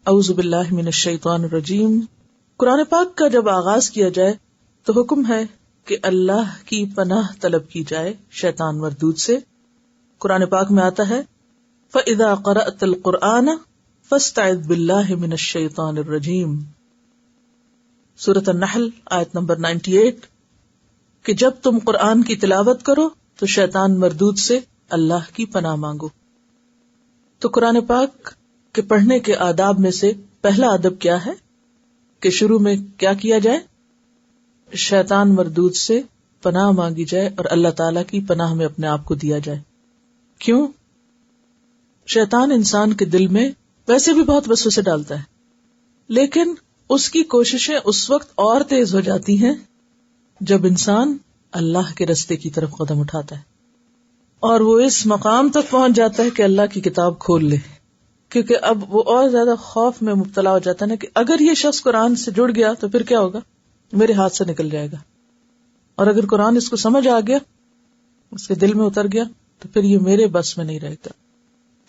اعوذ باللہ من الشیطان الرجیم. قرآن پاک کا جب آغاز کیا جائے تو حکم ہے کہ اللہ کی پناہ طلب کی جائے شیطان مردود سے. قرآن پاک میں آتا ہے فَإِذَا قَرَأْتَ الْقُرْآنَ فَاسْتَعِذْ بِاللَّهِ مِنَ الشَّيْطَانِ الرَّجِيمِ. سورۃ النحل آیت نمبر 98 کہ جب تم قرآن کی تلاوت کرو تو شیطان مردود سے اللہ کی پناہ مانگو. تو قرآن پاک کے پڑھنے کے آداب میں سے پہلا ادب کیا ہے کہ شروع میں کیا کیا جائے؟ شیطان مردود سے پناہ مانگی جائے اور اللہ تعالی کی پناہ میں اپنے آپ کو دیا جائے. کیوں؟ شیطان انسان کے دل میں ویسے بھی بہت وسوسے ڈالتا ہے، لیکن اس کی کوششیں اس وقت اور تیز ہو جاتی ہیں جب انسان اللہ کے رستے کی طرف قدم اٹھاتا ہے اور وہ اس مقام تک پہنچ جاتا ہے کہ اللہ کی کتاب کھول لے. کیونکہ اب وہ اور زیادہ خوف میں مبتلا ہو جاتا ہے نا کہ اگر یہ شخص قرآن سے جڑ گیا تو پھر کیا ہوگا، میرے ہاتھ سے نکل جائے گا. اور اگر قرآن اس کو سمجھ آ گیا، اس کے دل میں اتر گیا، تو پھر یہ میرے بس میں نہیں رہے گا.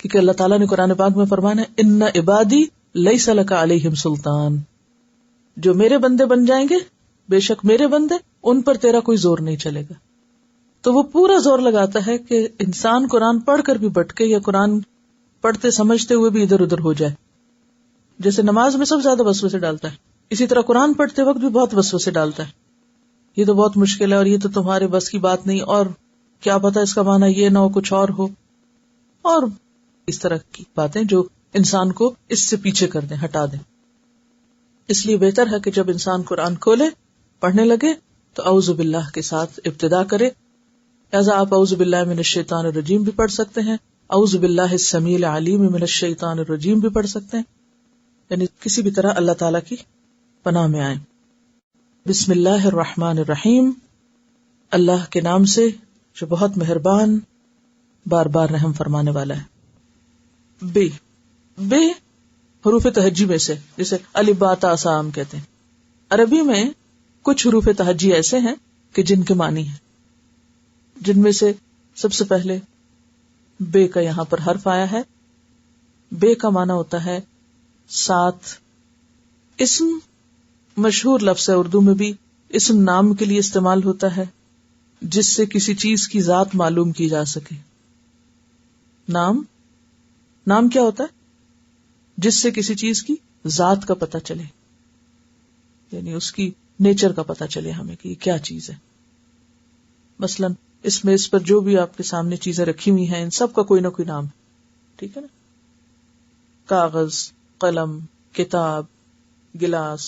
کیونکہ اللہ تعالیٰ نے قرآن پاک میں فرمانا ہے ان عبادی لیس لک علیہم سلطان، جو میرے بندے بن جائیں گے، بے شک میرے بندے، ان پر تیرا کوئی زور نہیں چلے گا. تو وہ پورا زور لگاتا ہے کہ انسان قرآن پڑھ کر بھی بھٹکے یا قرآن پڑھتے سمجھتے ہوئے بھی ادھر ادھر ہو جائے. جیسے نماز میں سب زیادہ وسوسے ڈالتا ہے، اسی طرح قرآن پڑھتے وقت بھی بہت وسوسے ڈالتا ہے. یہ تو بہت مشکل ہے اور یہ تو تمہارے بس کی بات نہیں، اور کیا پتا اس کا معنی یہ نہ ہو، کچھ اور ہو، اور اس طرح کی باتیں جو انسان کو اس سے پیچھے کر دیں، ہٹا دیں. اس لیے بہتر ہے کہ جب انسان قرآن کھولے، پڑھنے لگے تو اعوذ باللہ کے ساتھ ابتدا کرے. لہذا آپ اعوذ باللہ من الشیطان الرجیم بھی پڑھ سکتے ہیں، اعوذ باللہ السمیع العلیم من الشیطان الرجیم بھی پڑھ سکتے ہیں، یعنی کسی بھی طرح اللہ تعالیٰ کی پناہ میں آئیں. بسم اللہ الرحمن الرحیم، اللہ کے نام سے جو بہت مہربان بار بار رحم فرمانے والا ہے. بے حروف تہجی میں سے، جسے الف با تا سا ہم کہتے ہیں. عربی میں کچھ حروف تہجی ایسے ہیں کہ جن کے معنی ہیں، جن میں سے سب سے پہلے بے کا یہاں پر حرف آیا ہے. بے کا معنی ہوتا ہے ساتھ. اسم مشہور لفظ ہے، اردو میں بھی اسم نام کے لیے استعمال ہوتا ہے جس سے کسی چیز کی ذات معلوم کی جا سکے. نام کیا ہوتا ہے؟ جس سے کسی چیز کی ذات کا پتہ چلے، یعنی اس کی نیچر کا پتہ چلے ہمیں کہ یہ کیا چیز ہے. مثلا اس میز پر جو بھی آپ کے سامنے چیزیں رکھی ہوئی ہیں، ان سب کا کوئی نہ کوئی نام ہے، ٹھیک ہے نا؟ کاغذ، قلم، کتاب، گلاس.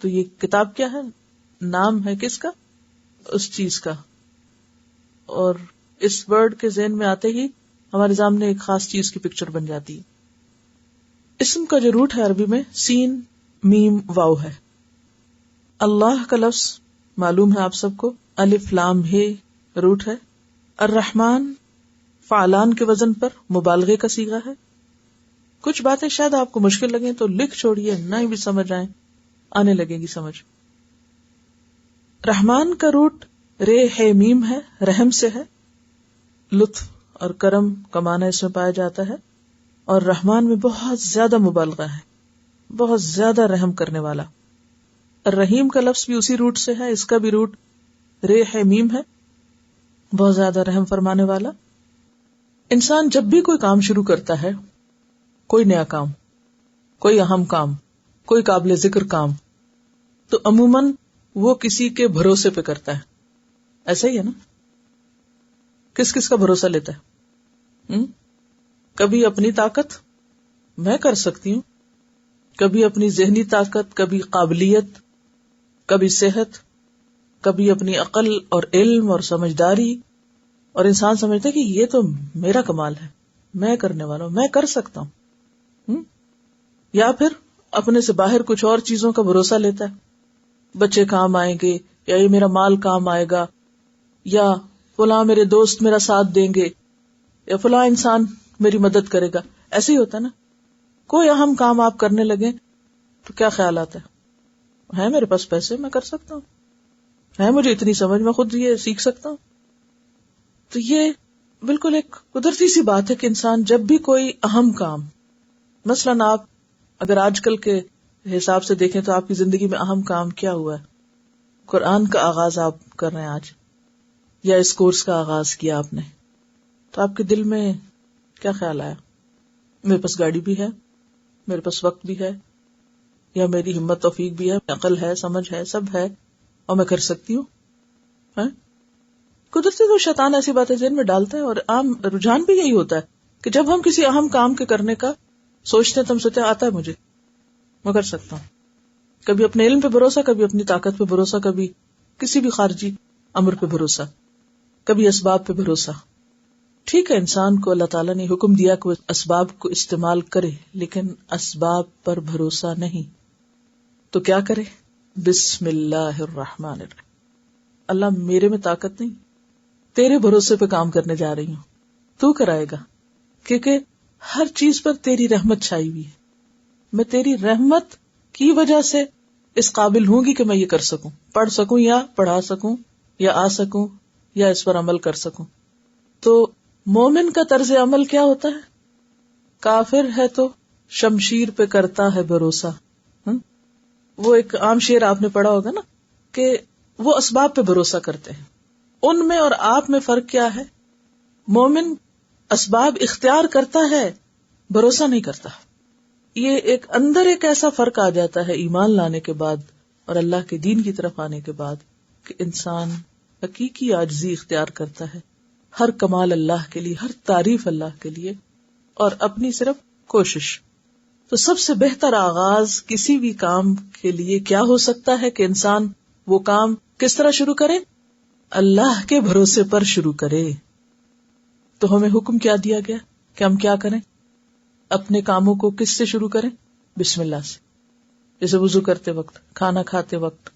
تو یہ کتاب کیا ہے؟ نام ہے کس کا؟ اس چیز کا. اور اس ورڈ کے ذہن میں آتے ہی ہمارے سامنے ایک خاص چیز کی پکچر بن جاتی ہے. اسم کا جو روٹ ہے عربی میں سین میم واو ہے. اللہ کا لفظ معلوم ہے آپ سب کو، الف لام ہے روٹ ہے. الرحمن فعلان کے وزن پر مبالغے کا صیغہ ہے. کچھ باتیں شاید آپ کو مشکل لگیں تو لکھ چھوڑیے، نہ بھی سمجھ آئیں، آنے لگے گی سمجھ. رحمان کا روٹ رے ہے میم ہے، رحم سے ہے. لطف اور کرم کا معنی اس میں پایا جاتا ہے، اور رحمان میں بہت زیادہ مبالغہ ہے، بہت زیادہ رحم کرنے والا. الرحیم کا لفظ بھی اسی روٹ سے ہے، اس کا بھی روٹ رے ہے میم ہے، بہت زیادہ رحم فرمانے والا. انسان جب بھی کوئی کام شروع کرتا ہے، کوئی نیا کام، کوئی اہم کام، کوئی قابل ذکر کام، تو عموماً وہ کسی کے بھروسے پہ کرتا ہے. ایسا ہی ہے نا؟ کس کس کا بھروسہ لیتا ہے؟ کبھی اپنی طاقت، میں کر سکتی ہوں، کبھی اپنی ذہنی طاقت، کبھی قابلیت، کبھی صحت، کبھی اپنی عقل اور علم اور سمجھداری. اور انسان سمجھتا ہے کہ یہ تو میرا کمال ہے، میں کرنے والا ہوں، میں کر سکتا ہوں. یا پھر اپنے سے باہر کچھ اور چیزوں کا بھروسہ لیتا ہے، بچے کام آئیں گے، یا یہ میرا مال کام آئے گا، یا فلاں میرے دوست میرا ساتھ دیں گے، یا فلاں انسان میری مدد کرے گا. ایسے ہی ہوتا ہے نا؟ کوئی اہم کام آپ کرنے لگے تو کیا خیال آتا ہے میرے پاس پیسے، میں کر سکتا ہوں، ہے مجھے اتنی سمجھ، میں خود یہ سیکھ سکتا ہوں. تو یہ بالکل ایک قدرتی سی بات ہے کہ انسان جب بھی کوئی اہم کام، مثلاً آپ اگر آج کل کے حساب سے دیکھیں تو آپ کی زندگی میں اہم کام کیا ہوا ہے؟ قرآن کا آغاز آپ کر رہے ہیں آج، یا اس کورس کا آغاز کیا آپ نے، تو آپ کے دل میں کیا خیال آیا؟ میرے پاس گاڑی بھی ہے، میرے پاس وقت بھی ہے، یا میری ہمت توفیق بھی ہے، عقل ہے، سمجھ ہے، سب ہے اور میں کر سکتی ہوں. قدرتی تو شیطان ایسی باتیں ذہن میں ڈالتا ہے، اور عام رجحان بھی یہی ہوتا ہے کہ جب ہم کسی اہم کام کے کرنے کا سوچتے ہیں تو ہم سوچتے ہیں آتا ہے مجھے، میں کر سکتا ہوں. کبھی اپنے علم پہ بھروسہ، کبھی اپنی طاقت پہ بھروسہ، کبھی کسی بھی خارجی امر پہ بھروسہ، کبھی اسباب پہ بھروسہ. ٹھیک ہے، انسان کو اللہ تعالیٰ نے حکم دیا کہ وہ اسباب کو استعمال کرے، لیکن اسباب پر بھروسہ نہیں. تو کیا کرے؟ بسم اللہ الرحمن الرحیم. اللہ میرے میں طاقت نہیں، تیرے بھروسے پہ کام کرنے جا رہی ہوں، تو کرائے گا، کیونکہ ہر چیز پر تیری رحمت چھائی ہوئی ہے. میں تیری رحمت کی وجہ سے اس قابل ہوں گی کہ میں یہ کر سکوں، پڑھ سکوں یا پڑھا سکوں یا آ سکوں یا اس پر عمل کر سکوں. تو مومن کا طرز عمل کیا ہوتا ہے؟ کافر ہے تو شمشیر پہ کرتا ہے بھروسہ. وہ ایک عام شعر آپ نے پڑھا ہوگا نا کہ وہ اسباب پہ بھروسہ کرتے ہیں. ان میں اور آپ میں فرق کیا ہے؟ مومن اسباب اختیار کرتا ہے، بھروسہ نہیں کرتا. یہ ایک اندر ایک ایسا فرق آ جاتا ہے ایمان لانے کے بعد اور اللہ کے دین کی طرف آنے کے بعد کہ انسان حقیقی عاجزی اختیار کرتا ہے، ہر کمال اللہ کے لیے، ہر تعریف اللہ کے لیے، اور اپنی صرف کوشش. تو سب سے بہتر آغاز کسی بھی کام کے لیے کیا ہو سکتا ہے کہ انسان وہ کام کس طرح شروع کرے؟ اللہ کے بھروسے پر شروع کرے. تو ہمیں حکم کیا دیا گیا کہ ہم کیا کریں؟ اپنے کاموں کو کس سے شروع کریں؟ بسم اللہ سے. جیسے وضو کرتے وقت، کھانا کھاتے وقت،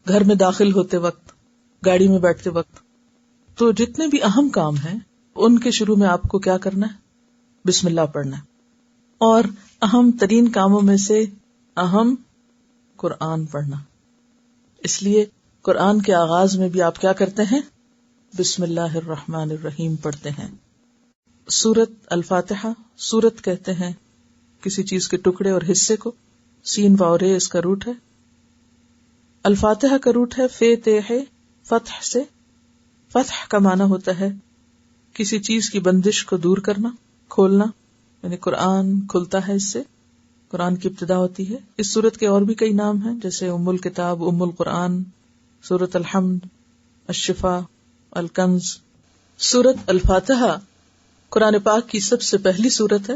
گھر میں داخل ہوتے وقت، گاڑی میں بیٹھتے وقت. تو جتنے بھی اہم کام ہیں ان کے شروع میں آپ کو کیا کرنا ہے؟ بسم اللہ پڑھنا ہے. اور اہم ترین کاموں میں سے اہم قرآن پڑھنا. اس لیے قرآن کے آغاز میں بھی آپ کیا کرتے ہیں؟ بسم اللہ الرحمن الرحیم پڑھتے ہیں. سورت الفاتحہ، سورت کہتے ہیں کسی چیز کے ٹکڑے اور حصے کو. سین واو رے اس کا روٹ ہے. الفاتحہ کا روٹ ہے فے تے ہے، فتح سے. فتح کا معنی ہوتا ہے کسی چیز کی بندش کو دور کرنا، کھولنا، یعنی قرآن کھلتا ہے اس سے، قرآن کی ابتدا ہوتی ہے. اس سورت کے اور بھی کئی نام ہیں جیسے ام الکتاب، ام القرآن، سورت الحمد، الشفا، الکنز. سورت الفاتحہ قرآن پاک کی سب سے پہلی سورت ہے،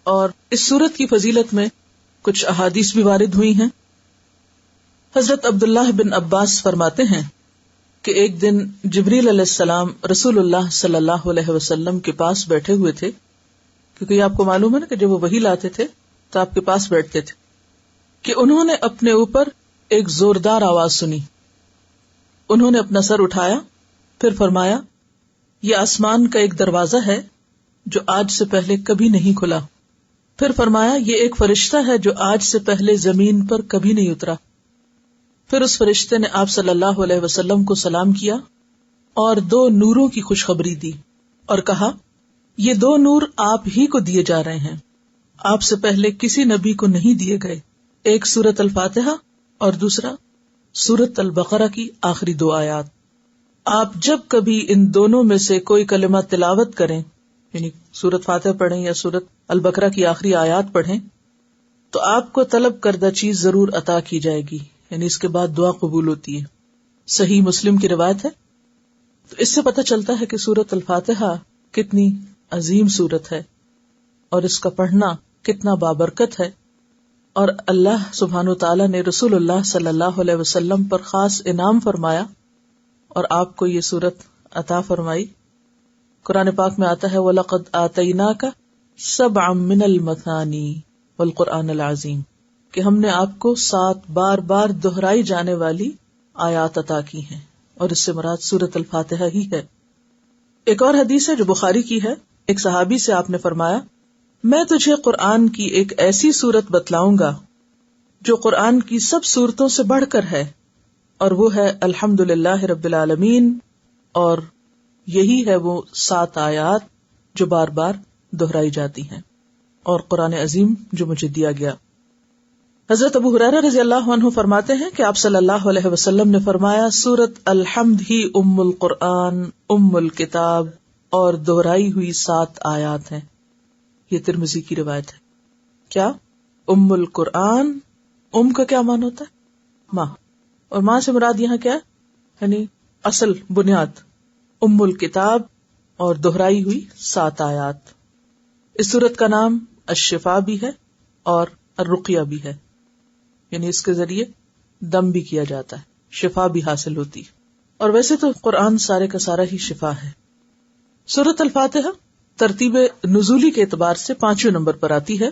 اور اس سورت کی فضیلت میں کچھ احادیث بھی وارد ہوئی ہیں. حضرت عبداللہ بن عباس فرماتے ہیں کہ ایک دن جبریل علیہ السلام رسول اللہ صلی اللہ علیہ وسلم کے پاس بیٹھے ہوئے تھے، کیونکہ یہ آپ کو معلوم ہے نا کہ جب وہ وحی لاتے تھے تو آپ کے پاس بیٹھتے تھے، کہ انہوں نے اپنے اوپر ایک زوردار آواز سنی. انہوں نے اپنا سر اٹھایا، پھر فرمایا یہ آسمان کا ایک دروازہ ہے جو آج سے پہلے کبھی نہیں کھلا. پھر فرمایا یہ ایک فرشتہ ہے جو آج سے پہلے زمین پر کبھی نہیں اترا. پھر اس فرشتے نے آپ صلی اللہ علیہ وسلم کو سلام کیا اور 2 نوروں کی خوشخبری دی اور کہا یہ 2 نور آپ ہی کو دیے جا رہے ہیں، آپ سے پہلے کسی نبی کو نہیں دیے گئے. ایک سورت الفاتحہ اور دوسرا سورت البقرہ کی آخری 2 آیات. آپ جب کبھی ان دونوں میں سے کوئی کلمہ تلاوت کریں، یعنی سورت فاتحہ پڑھیں یا سورت البقرہ کی آخری آیات پڑھیں، تو آپ کو طلب کردہ چیز ضرور عطا کی جائے گی، یعنی اس کے بعد دعا قبول ہوتی ہے. صحیح مسلم کی روایت ہے. تو اس سے پتہ چلتا ہے کہ سورت الفاتحہ کتنی عظیم سورت ہے اور اس کا پڑھنا کتنا بابرکت ہے. اور اللہ سبحانہ وتعالی نے رسول اللہ صلی اللہ علیہ وسلم پر خاص انعام فرمایا اور آپ کو یہ سورت عطا فرمائی. قرآن پاک میں آتا ہے وَلَقَدْ آتَيْنَاكَ سَبْعًا مِّنَ الْمَثَانِي وَالْقُرْآنِ الْعَظِيمِ، کہ ہم نے آپ کو 7 بار بار دہرائی جانے والی آیات عطا کی ہیں، اور اس سے مراد سورت الفاتحہ ہی ہے. ایک اور حدیث ہے جو بخاری کی ہے. ایک صحابی سے آپ نے فرمایا میں تجھے قرآن کی ایک ایسی سورت بتلاؤں گا جو قرآن کی سب سورتوں سے بڑھ کر ہے، اور وہ ہے الحمدللہ رب العالمین، اور یہی ہے وہ 7 آیات جو بار بار دہرائی جاتی ہیں، اور قرآن عظیم جو مجھے دیا گیا. حضرت ابو ہریرہ رضی اللہ عنہ فرماتے ہیں کہ آپ صلی اللہ علیہ وسلم نے فرمایا سورۃ الحمد ہی ام القرآن ام الکتاب اور دہرائی ہوئی 7 آیات ہیں. یہ ترمذی کی روایت ہے. کیا ام القرآن، ام کا کیا معنی ہوتا ہے؟ ماں، اور ماں سے مراد یہاں کیا ہے؟ یعنی اصل، بنیاد. ام الکتاب اور دہرائی ہوئی 7 آیات. اس سورت کا نام الشفا بھی ہے اور الرقیہ بھی ہے، یعنی اس کے ذریعے دم بھی کیا جاتا ہے، شفا بھی حاصل ہوتی. اور ویسے تو قرآن سارے کا سارا ہی شفا ہے. سورت الفاتحہ ترتیب نزولی کے اعتبار سے 5ویں نمبر پر آتی ہے،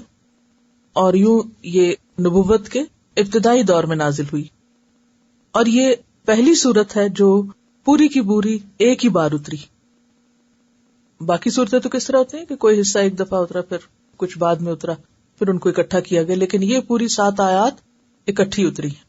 اور یوں یہ نبوت کے ابتدائی دور میں نازل ہوئی، اور یہ پہلی سورت ہے جو پوری کی پوری ایک ہی بار اتری. باقی صورتیں تو کس طرح ہوتی ہیں کہ کوئی حصہ ایک دفعہ اترا، پھر کچھ بعد میں اترا، پھر ان کو اکٹھا کیا گیا، لیکن یہ پوری 7 آیات اکٹھی اتری ہیں.